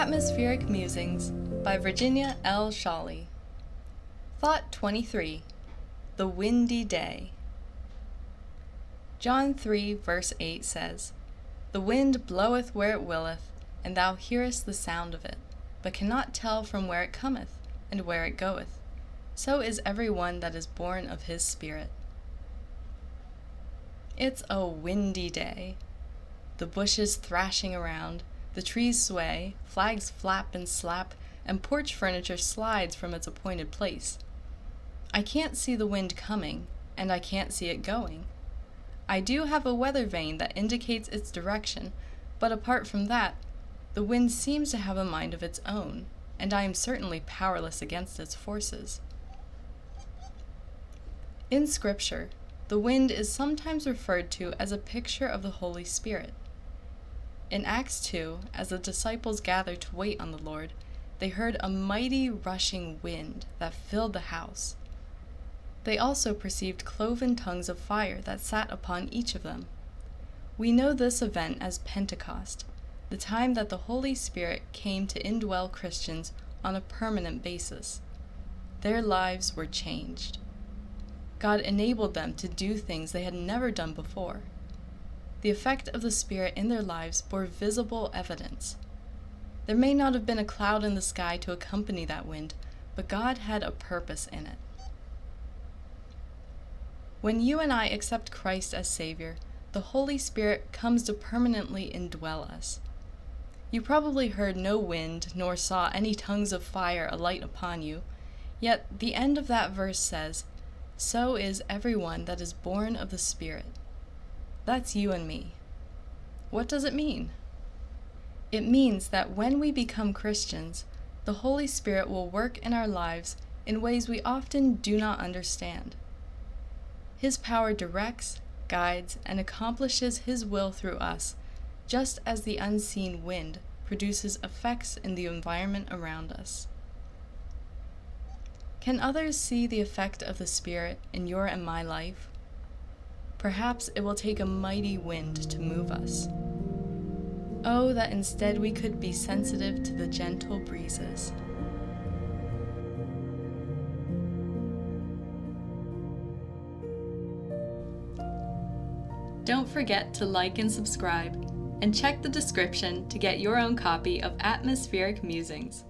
Atmospheric Musings by Virginia L. Shawley. Thought 23. The Windy Day. John 3, verse 8 says, "The wind bloweth where it willeth, and thou hearest the sound of it, but cannot tell from where it cometh, and where it goeth. So is every one that is born of his Spirit." It's a windy day. The bushes thrashing around, the trees sway, flags flap and slap, and porch furniture slides from its appointed place. I can't see the wind coming, and I can't see it going. I do have a weather vane that indicates its direction, but apart from that, the wind seems to have a mind of its own, and I am certainly powerless against its forces. In Scripture, the wind is sometimes referred to as a picture of the Holy Spirit. In Acts 2, as the disciples gathered to wait on the Lord, they heard a mighty rushing wind that filled the house. They also perceived cloven tongues of fire that sat upon each of them. We know this event as Pentecost, the time that the Holy Spirit came to indwell Christians on a permanent basis. Their lives were changed. God enabled them to do things they had never done before. The effect of the Spirit in their lives bore visible evidence. There may not have been a cloud in the sky to accompany that wind, but God had a purpose in it. When you and I accept Christ as Savior, the Holy Spirit comes to permanently indwell us. You probably heard no wind nor saw any tongues of fire alight upon you, yet the end of that verse says, "So is everyone that is born of the Spirit." That's you and me. What does it mean? It means that when we become Christians, the Holy Spirit will work in our lives in ways we often do not understand. His power directs, guides, and accomplishes His will through us, just as the unseen wind produces effects in the environment around us. Can others see the effect of the Spirit in your and my life? Perhaps it will take a mighty wind to move us. Oh, that instead we could be sensitive to the gentle breezes. Don't forget to like and subscribe, and check the description to get your own copy of Atmospheric Musings.